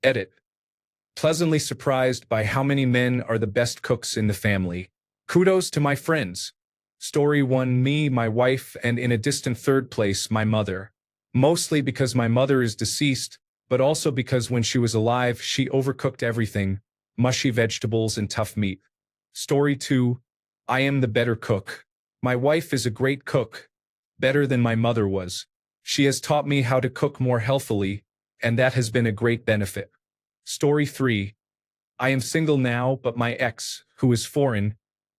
Edit. Pleasantly surprised by how many men are the best cooks in the family. Kudos to my friends. Story 1. Me, my wife, and in a distant third place, my mother. Mostly because my mother is deceased, but also because when she was alive, she overcooked everything, mushy vegetables and tough meat. Story 2. I am the better cook. My wife is a great cook, better than my mother was. She has taught me how to cook more healthily, and that has been a great benefit. Story 3. I am single now, but my ex, who is foreign,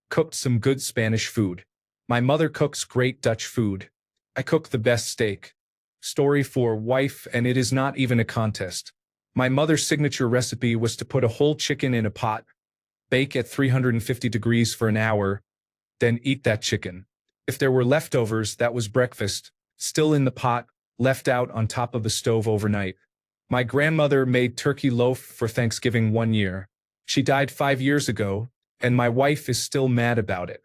cooked some good Spanish food. My mother cooks great Dutch food. I cook the best steak. Story 4. Wife, and it is not even a contest. My mother's signature recipe was to put a whole chicken in a pot, bake at 350 degrees for an hour, then eat that chicken. If there were leftovers, that was breakfast, still in the pot, left out on top of the stove overnight. My grandmother made turkey loaf for Thanksgiving one year. She died 5 years ago, and my wife is still mad about it.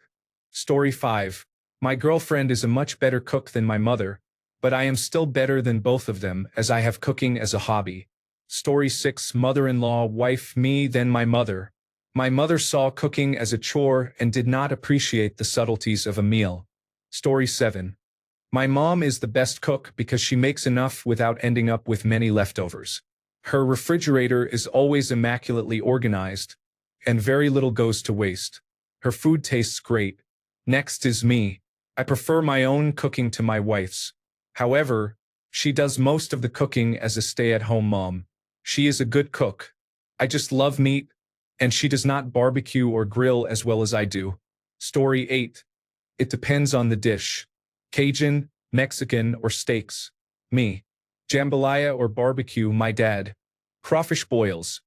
Story 5. My girlfriend is a much better cook than my mother, but I am still better than both of them as I have cooking as a hobby. Story 6. Mother-in-law, wife, me, then my mother. My mother saw cooking as a chore and did not appreciate the subtleties of a meal. Story 7. My mom is the best cook because she makes enough without ending up with many leftovers. Her refrigerator is always immaculately organized, and very little goes to waste. Her food tastes great. Next is me. I prefer my own cooking to my wife's. However, she does most of the cooking as a stay-at-home mom. She is a good cook. I just love meat, and she does not barbecue or grill as well as I do. Story 8. It depends on the dish. Cajun, Mexican, or steaks. Me. Jambalaya or barbecue, my dad. Crawfish boils.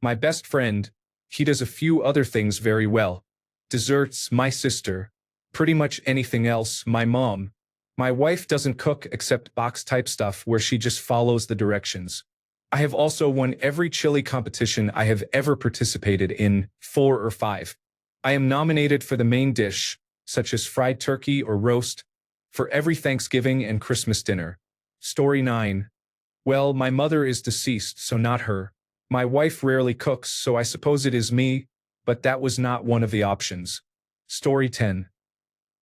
My best friend, he does a few other things very well. Desserts, my sister. Pretty much anything else, my mom. My wife doesn't cook except box-type stuff where she just follows the directions. I have also won every chili competition I have ever participated in, 4 or 5. I am nominated for the main dish, such as fried turkey or roast, for every Thanksgiving and Christmas dinner. Story 9. Well, my mother is deceased, so not her. My wife rarely cooks, so I suppose it is me, but that was not one of the options. Story 10.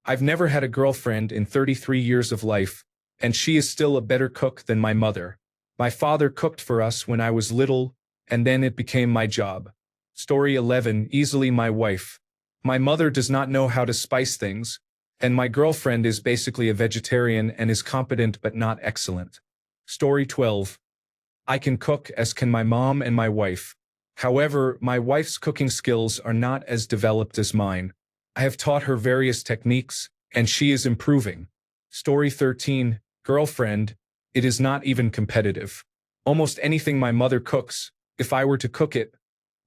I've never had a girlfriend in 33 years of life, and she is still a better cook than my mother. My father cooked for us when I was little, and then it became my job. Story 11. Easily my wife. My mother does not know how to spice things, and my girlfriend is basically a vegetarian and is competent but not excellent. Story 12. I can cook as can my mom and my wife. However, my wife's cooking skills are not as developed as mine. I have taught her various techniques, and she is improving. Story 13. Girlfriend. It is not even competitive. Almost anything my mother cooks, if I were to cook it,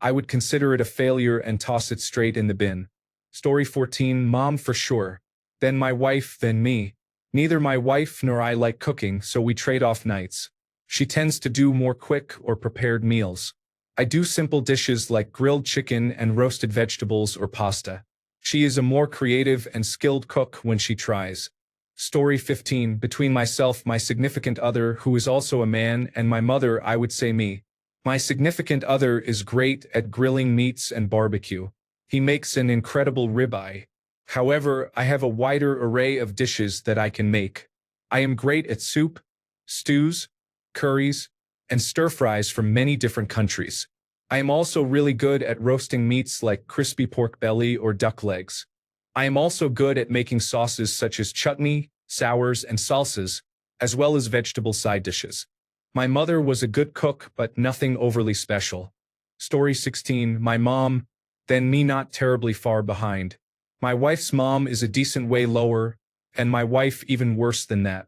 I would consider it a failure and toss it straight in the bin. Story 14. Mom for sure. Then my wife, then me. Neither my wife nor I like cooking, so we trade off nights. She tends to do more quick or prepared meals. I do simple dishes like grilled chicken and roasted vegetables or pasta. She is a more creative and skilled cook when she tries. Story 15. Between myself, my significant other, who is also a man, and my mother, I would say me. My significant other is great at grilling meats and barbecue. He makes an incredible ribeye. However, I have a wider array of dishes that I can make. I am great at soup, stews, curries, and stir-fries from many different countries. I am also really good at roasting meats like crispy pork belly or duck legs. I am also good at making sauces such as chutney, sours, and salsas, as well as vegetable side dishes. My mother was a good cook, but nothing overly special. Story 16. My mom, then me, not terribly far behind. My wife's mom is a decent way lower, and my wife even worse than that.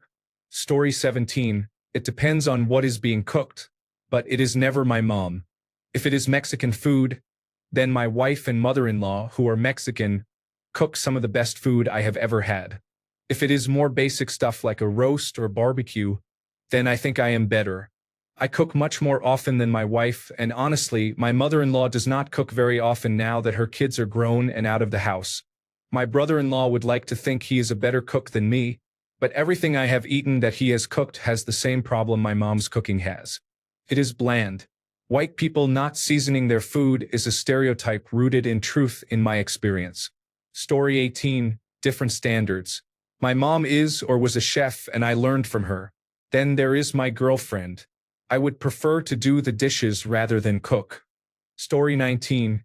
Story 17. It depends on what is being cooked, but it is never my mom. If it is Mexican food, then my wife and mother-in-law, who are Mexican, cook some of the best food I have ever had. If it is more basic stuff like a roast or barbecue, then I think I am better. I cook much more often than my wife, and honestly, my mother-in-law does not cook very often now that her kids are grown and out of the house. My brother-in-law would like to think he is a better cook than me, but everything I have eaten that he has cooked has the same problem my mom's cooking has. It is bland. White people not seasoning their food is a stereotype rooted in truth in my experience. Story 18, Different Standards. My mom is or was a chef and I learned from her. Then there is my girlfriend. I would prefer to do the dishes rather than cook. Story 19.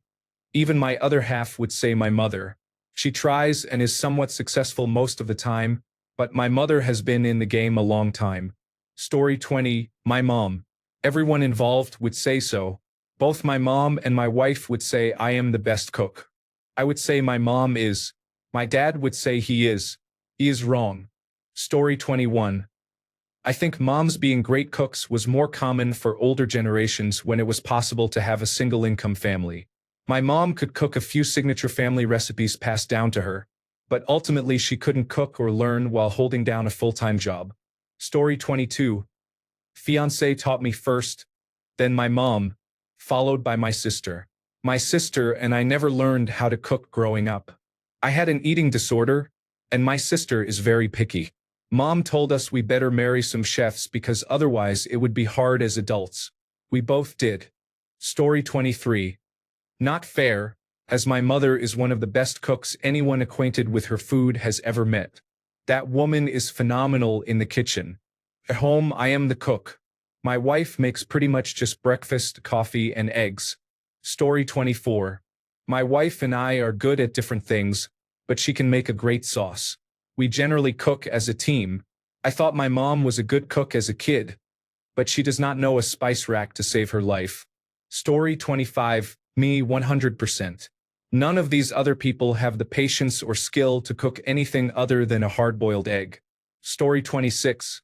Even my other half would say my mother. She tries and is somewhat successful most of the time, but my mother has been in the game a long time. Story 20. My mom. Everyone involved would say so. Both my mom and my wife would say I am the best cook. I would say my mom is. My dad would say he is. He is wrong. Story 21. I think moms being great cooks was more common for older generations when it was possible to have a single-income family. My mom could cook a few signature family recipes passed down to her, but ultimately she couldn't cook or learn while holding down a full-time job. Story 22. Fiancé taught me first, then my mom, followed by my sister. My sister and I never learned how to cook growing up. I had an eating disorder, and my sister is very picky. Mom told us we better marry some chefs because otherwise it would be hard as adults. We both did. Story 23. Not fair, as my mother is one of the best cooks anyone acquainted with her food has ever met. That woman is phenomenal in the kitchen. At home, I am the cook. My wife makes pretty much just breakfast, coffee, and eggs. Story 24. My wife and I are good at different things, but she can make a great sauce. We generally cook as a team. I thought my mom was a good cook as a kid, but she does not know a spice rack to save her life. Story 25. Me 100%. None of these other people have the patience or skill to cook anything other than a hard-boiled egg. Story 26.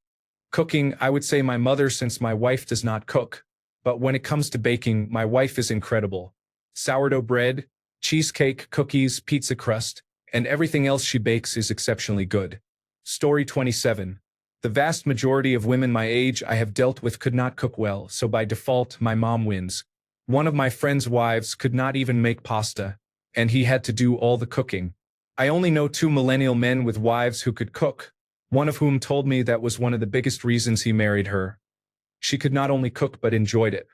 Cooking, I would say my mother since my wife does not cook. But when it comes to baking, my wife is incredible. Sourdough bread, cheesecake, cookies, pizza crust, and everything else she bakes is exceptionally good. Story 27. The vast majority of women my age I have dealt with could not cook well, so by default, my mom wins. One of my friend's wives could not even make pasta, and he had to do all the cooking. I only know 2 millennial men with wives who could cook, one of whom told me that was one of the biggest reasons he married her. She could not only cook but enjoyed it.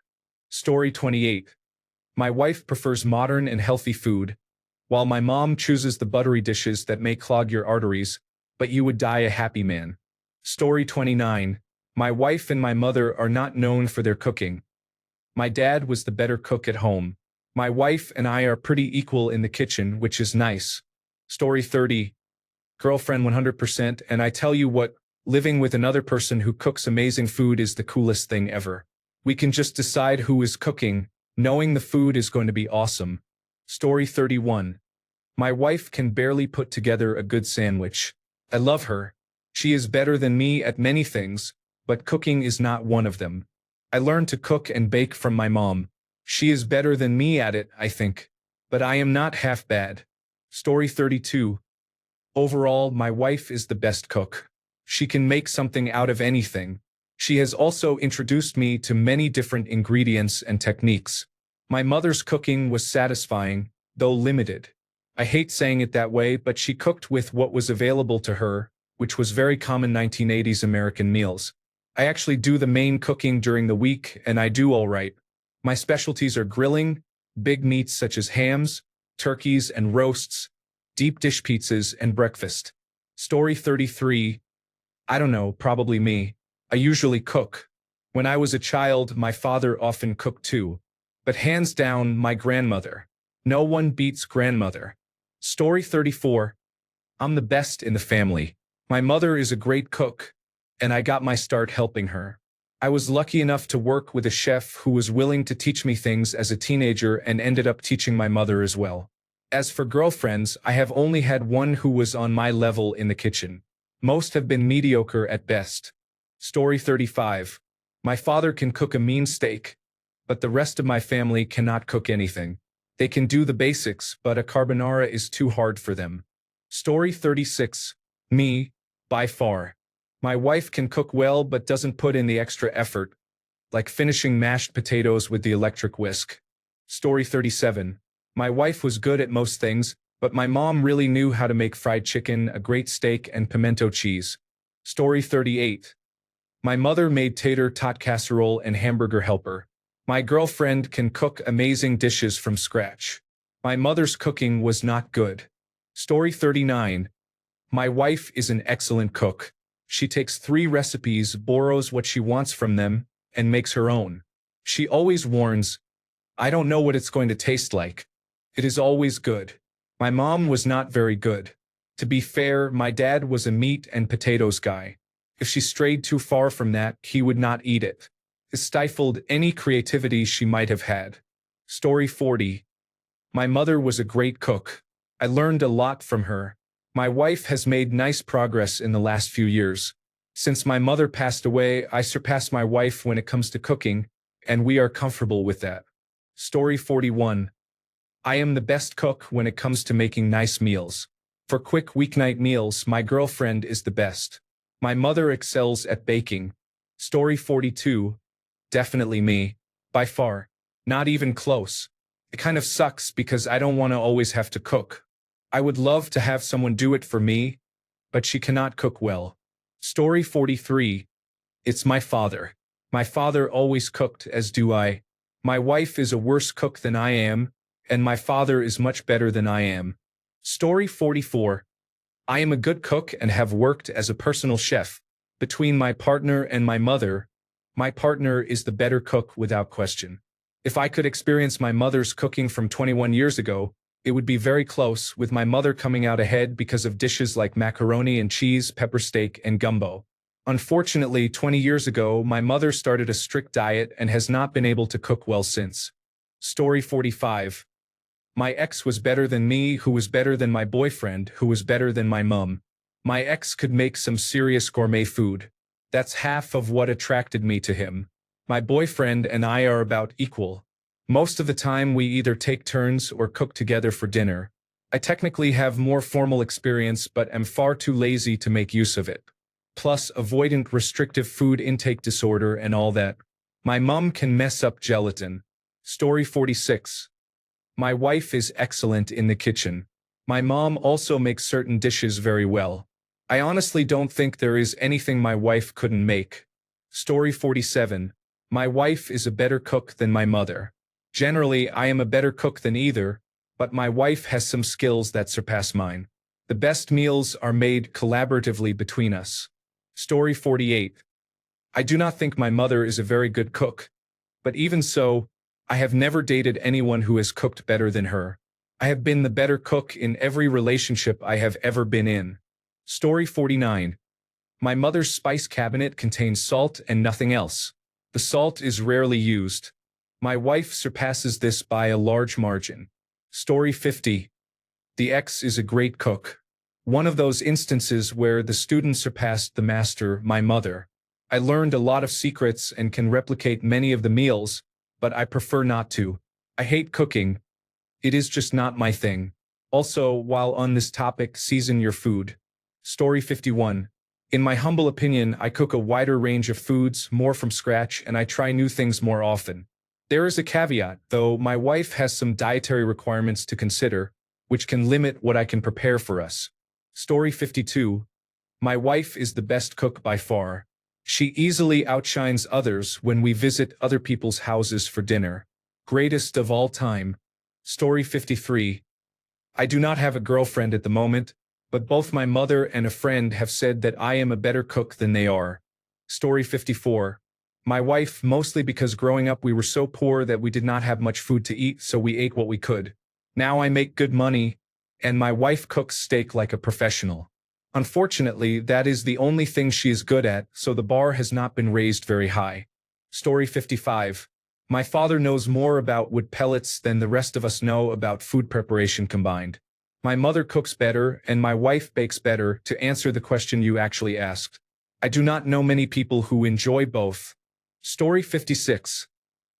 Story 28. My wife prefers modern and healthy food, while my mom chooses the buttery dishes that may clog your arteries, but you would die a happy man. Story 29. My wife and my mother are not known for their cooking. My dad was the better cook at home. My wife and I are pretty equal in the kitchen, which is nice. Story 30. Girlfriend 100%, and I tell you what, living with another person who cooks amazing food is the coolest thing ever. We can just decide who is cooking, knowing the food is going to be awesome. Story 31. My wife can barely put together a good sandwich. I love her. She is better than me at many things, but cooking is not one of them. I learned to cook and bake from my mom. She is better than me at it, I think. But I am not half bad. Story 32. Overall, my wife is the best cook. She can make something out of anything. She has also introduced me to many different ingredients and techniques. My mother's cooking was satisfying, though limited. I hate saying it that way, but she cooked with what was available to her, which was very common 1980s American meals. I actually do the main cooking during the week, and I do all right. My specialties are grilling, big meats such as hams, turkeys, and roasts, deep dish pizzas, and breakfast. Story 33. I don't know, probably me. I usually cook. When I was a child, my father often cooked too. But hands down, my grandmother. No one beats grandmother. Story 34. I'm the best in the family. My mother is a great cook, and I got my start helping her. I was lucky enough to work with a chef who was willing to teach me things as a teenager and ended up teaching my mother as well. As for girlfriends, I have only had one who was on my level in the kitchen. Most have been mediocre at best. Story 35. My father can cook a mean steak, but the rest of my family cannot cook anything. They can do the basics, but a carbonara is too hard for them. Story 36. Me, by far. My wife can cook well but doesn't put in the extra effort, like finishing mashed potatoes with the electric whisk. Story 37. My wife was good at most things, but my mom really knew how to make fried chicken, a great steak, and pimento cheese. Story 38. My mother made tater tot casserole and hamburger helper. My girlfriend can cook amazing dishes from scratch. My mother's cooking was not good. Story 39. My wife is an excellent cook. She takes 3 recipes, borrows what she wants from them, and makes her own. She always warns, I don't know what it's going to taste like. It is always good. My mom was not very good. To be fair, my dad was a meat and potatoes guy. If she strayed too far from that, he would not eat it. It stifled any creativity she might have had. Story 40. My mother was a great cook. I learned a lot from her. My wife has made nice progress in the last few years. Since my mother passed away, I surpassed my wife when it comes to cooking, and we are comfortable with that. Story 41. I am the best cook when it comes to making nice meals. For quick weeknight meals, my girlfriend is the best. My mother excels at baking. Story 42. Definitely me. By far. Not even close. It kind of sucks because I don't want to always have to cook. I would love to have someone do it for me, but she cannot cook well. Story 43. It's my father. My father always cooked, as do I. My wife is a worse cook than I am, and my father is much better than I am. Story 44. I am a good cook and have worked as a personal chef. Between my partner and my partner is the better cook without question. If I could experience my mother's cooking from 21 years ago, it would be very close, with my mother coming out ahead because of dishes like macaroni and cheese, pepper steak, and gumbo. Unfortunately, 20 years ago, my mother started a strict diet and has not been able to cook well since. Story 45. My ex was better than me, who was better than my boyfriend, who was better than my mum. My ex could make some serious gourmet food. That's half of what attracted me to him. My boyfriend and I are about equal. Most of the time we either take turns or cook together for dinner. I technically have more formal experience but am far too lazy to make use of it. Plus avoidant restrictive food intake disorder and all that. My mum can mess up gelatin. Story 46. My wife is excellent in the kitchen. My mom also makes certain dishes very well. I honestly don't think there is anything my wife couldn't make. Story 47. My wife is a better cook than my mother. Generally, I am a better cook than either, but my wife has some skills that surpass mine. The best meals are made collaboratively between us. Story 48. I do not think my mother is a very good cook, but even so, I have never dated anyone who has cooked better than her. I have been the better cook in every relationship I have ever been in. Story 49. My mother's spice cabinet contains salt and nothing else. The salt is rarely used. My wife surpasses this by a large margin. Story 50. The ex is a great cook. One of those instances where the student surpassed the master, my mother. I learned a lot of secrets and can replicate many of the meals, but I prefer not to. I hate cooking. It is just not my thing. Also, while on this topic, season your food. Story 51. In my humble opinion, I cook a wider range of foods, more from scratch, and I try new things more often. There is a caveat, though. My wife has some dietary requirements to consider, which can limit what I can prepare for us. Story 52. My wife is the best cook by far. She easily outshines others when we visit other people's houses for dinner. Greatest of all time. Story 53. I do not have a girlfriend at the moment, but both my mother and a friend have said that I am a better cook than they are. Story 54. My wife, mostly because growing up we were so poor that we did not have much food to eat, so we ate what we could. Now I make good money, and my wife cooks steak like a professional. Unfortunately, that is the only thing she is good at, so the bar has not been raised very high. Story 55. My father knows more about wood pellets than the rest of us know about food preparation combined. My mother cooks better, and my wife bakes better, to answer the question you actually asked. I do not know many people who enjoy both. Story 56.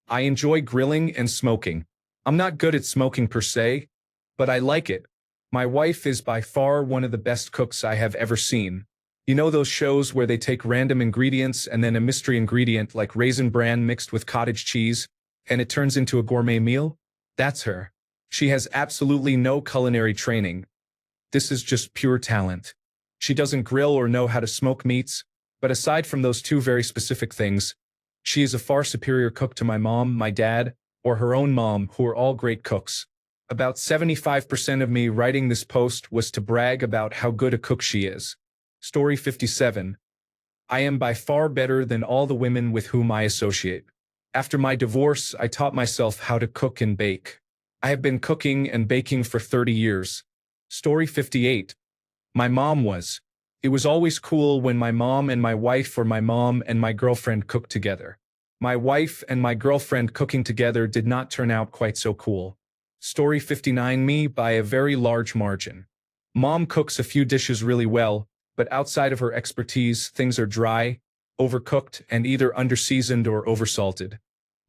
I enjoy grilling and smoking. I'm not good at smoking per se, but I like it. My wife is by far one of the best cooks I have ever seen. You know those shows where they take random ingredients and then a mystery ingredient like raisin bran mixed with cottage cheese, and it turns into a gourmet meal? That's her. She has absolutely no culinary training. This is just pure talent. She doesn't grill or know how to smoke meats, but aside from those two very specific things, She is a far superior cook to my mom, my dad, or her own mom, who are all great cooks. About 75% of me writing this post was to brag about how good a cook she is. Story 57. I am by far better than all the women with whom I associate. After my divorce, I taught myself how to cook and bake. I have been cooking and baking for 30 years. Story 58. My mom was. It was always cool when my mom and my wife or my mom and my girlfriend cooked together. My wife and my girlfriend cooking together did not turn out quite so cool. Story 59. Me by a very large margin. Mom cooks a few dishes really well, but outside of her expertise, things are dry, overcooked, and either underseasoned or oversalted.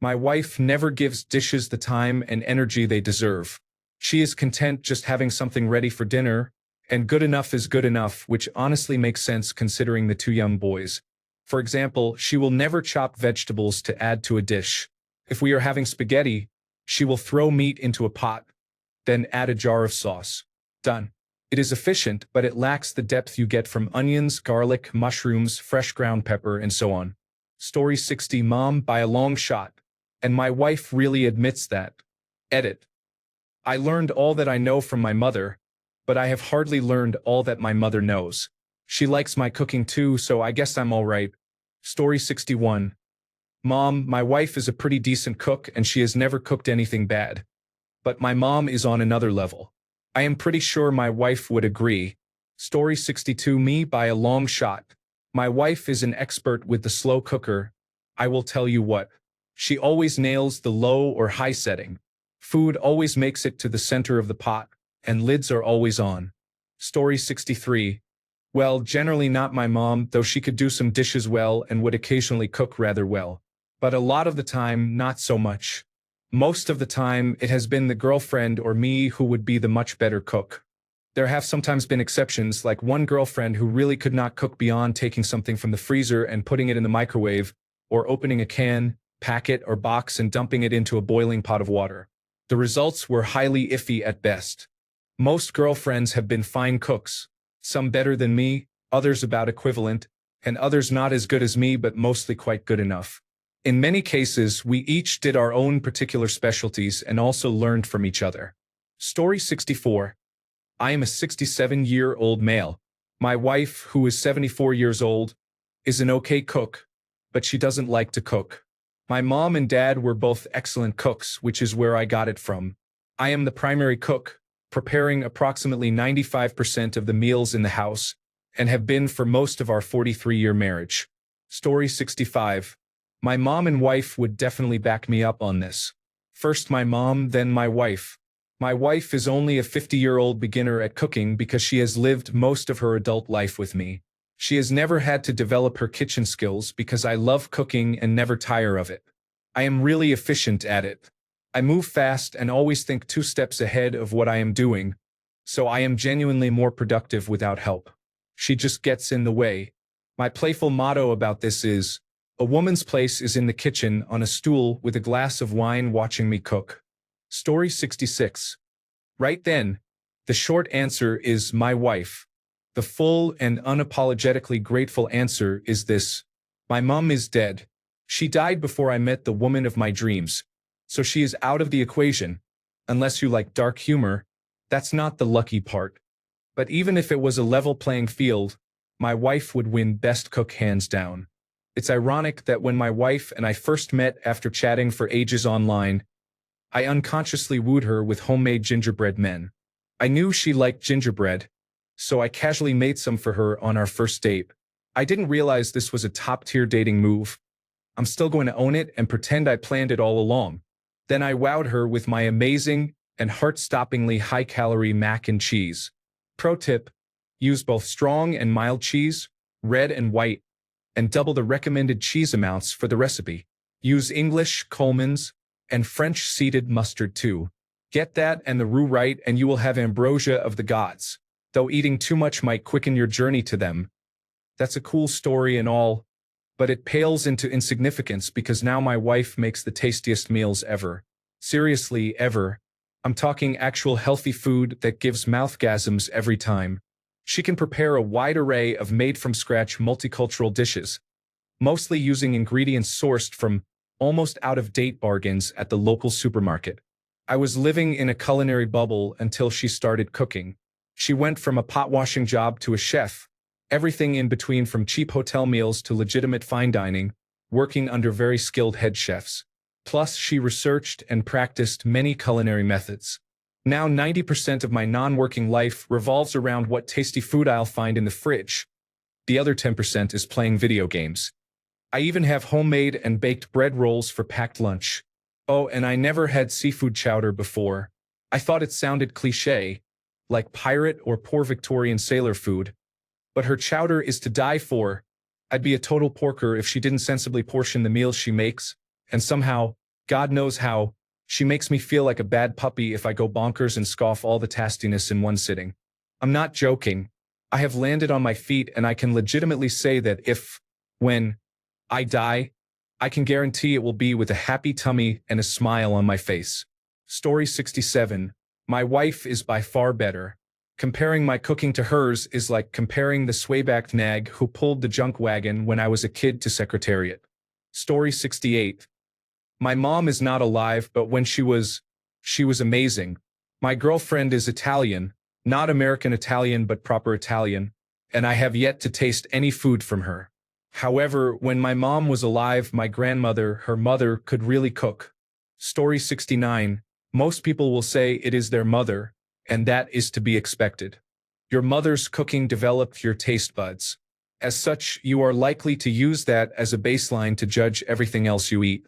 My wife never gives dishes the time and energy they deserve. She is content just having something ready for dinner, and good enough is good enough, which honestly makes sense considering the two young boys. For example, she will never chop vegetables to add to a dish. If we are having spaghetti, she will throw meat into a pot, then add a jar of sauce. Done. It is efficient, but it lacks the depth you get from onions, garlic, mushrooms, fresh ground pepper, and so on. Story 60. Mom by a long shot. And my wife really admits that. Edit. I learned all that I know from my mother, but I have hardly learned all that my mother knows. She likes my cooking too, so I guess I'm all right. Story 61. Mom, my wife is a pretty decent cook and she has never cooked anything bad. But my mom is on another level. I am pretty sure my wife would agree. Story 62. Me by a long shot. My wife is an expert with the slow cooker. I will tell you what. She always nails the low or high setting. Food always makes it to the center of the pot, and lids are always on. Story 63. Well, generally not my mom, though she could do some dishes well and would occasionally cook rather well. But a lot of the time, not so much. Most of the time, it has been the girlfriend or me who would be the much better cook. There have sometimes been exceptions, like one girlfriend who really could not cook beyond taking something from the freezer and putting it in the microwave, or opening a can, packet, or box and dumping it into a boiling pot of water. The results were highly iffy at best. Most girlfriends have been fine cooks, some better than me, others about equivalent, and others not as good as me but mostly quite good enough. In many cases, we each did our own particular specialties and also learned from each other. Story 64. I am a 67-year-old male. My wife, who is 74 years old, is an okay cook, but she doesn't like to cook. My mom and dad were both excellent cooks, which is where I got it from. I am the primary cook, preparing approximately 95% of the meals in the house, and have been for most of our 43-year marriage. Story 65. My mom and wife would definitely back me up on this. First my mom, then my wife. My wife is only a 50-year-old beginner at cooking because she has lived most of her adult life with me. She has never had to develop her kitchen skills because I love cooking and never tire of it. I am really efficient at it. I move fast and always think 2 steps ahead of what I am doing, so I am genuinely more productive without help. She just gets in the way. My playful motto about this is, a woman's place is in the kitchen on a stool with a glass of wine watching me cook. Story 66. Right then, the short answer is my wife. The full and unapologetically grateful answer is this. My mom is dead. She died before I met the woman of my dreams. So she is out of the equation. Unless you like dark humor, that's not the lucky part. But even if it was a level playing field, my wife would win best cook hands down. It's ironic that when my wife and I first met after chatting for ages online, I unconsciously wooed her with homemade gingerbread men. I knew she liked gingerbread, so I casually made some for her on our first date. I didn't realize this was a top-tier dating move. I'm still going to own it and pretend I planned it all along. Then I wowed her with my amazing and heart-stoppingly high-calorie mac and cheese. Pro tip: use both strong and mild cheese, red and white, and double the recommended cheese amounts for the recipe. Use English, Coleman's, and French seeded mustard too. Get that and the roux right and you will have ambrosia of the gods. Though eating too much might quicken your journey to them. That's a cool story and all, but it pales into insignificance because now my wife makes the tastiest meals ever. Seriously, ever. I'm talking actual healthy food that gives mouthgasms every time. She can prepare a wide array of made-from-scratch multicultural dishes. mostly using ingredients sourced from almost out-of-date bargains at the local supermarket. I was living in a culinary bubble until she started cooking. She went from a pot-washing job to a chef, everything in between from cheap hotel meals to legitimate fine dining, working under very skilled head chefs. Plus, she researched and practiced many culinary methods. Now 90% of my non-working life revolves around what tasty food I'll find in the fridge. The other 10% is playing video games. I even have homemade and baked bread rolls for packed lunch. Oh, and I never had seafood chowder before. I thought it sounded cliché, like pirate or poor Victorian sailor food. But her chowder is to die for. I'd be a total porker if she didn't sensibly portion the meals she makes, and somehow, God knows how, she makes me feel like a bad puppy if I go bonkers and scoff all the tastiness in one sitting. I'm not joking. I have landed on my feet and I can legitimately say that when I die, I can guarantee it will be with a happy tummy and a smile on my face. Story 67. My wife is by far better. Comparing my cooking to hers is like comparing the swaybacked nag who pulled the junk wagon when I was a kid to Secretariat. Story 68. My mom is not alive, but when she was amazing. My girlfriend is Italian, not American Italian but proper Italian, and I have yet to taste any food from her. However, when my mom was alive, my grandmother, her mother, could really cook. Story 69. Most people will say it is their mother, and that is to be expected. Your mother's cooking developed your taste buds. As such, you are likely to use that as a baseline to judge everything else you eat.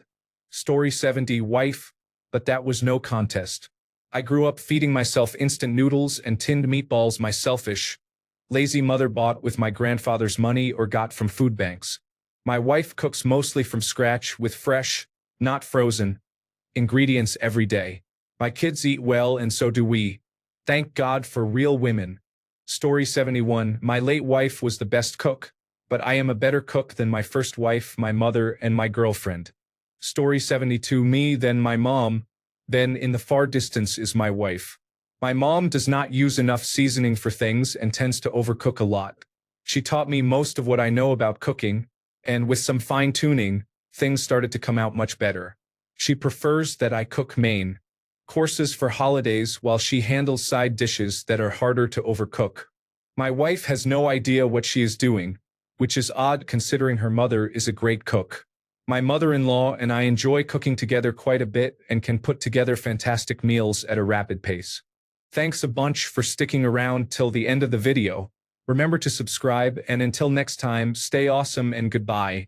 Story 70. Wife, but that was no contest. I grew up feeding myself instant noodles and tinned meatballs my selfish, lazy mother bought with my grandfather's money or got from food banks. My wife cooks mostly from scratch with fresh, not frozen, ingredients every day. My kids eat well and so do we. Thank God for real women. Story 71. My late wife was the best cook, but I am a better cook than my first wife, my mother, and my girlfriend. Story 72. Me, then my mom, then in the far distance is my wife. My mom does not use enough seasoning for things and tends to overcook a lot. She taught me most of what I know about cooking, and with some fine-tuning, things started to come out much better. She prefers that I cook main courses for holidays while she handles side dishes that are harder to overcook. My wife has no idea what she is doing, which is odd considering her mother is a great cook. My mother-in-law and I enjoy cooking together quite a bit and can put together fantastic meals at a rapid pace. Thanks a bunch for sticking around till the end of the video. Remember to subscribe, and until next time, stay awesome and goodbye.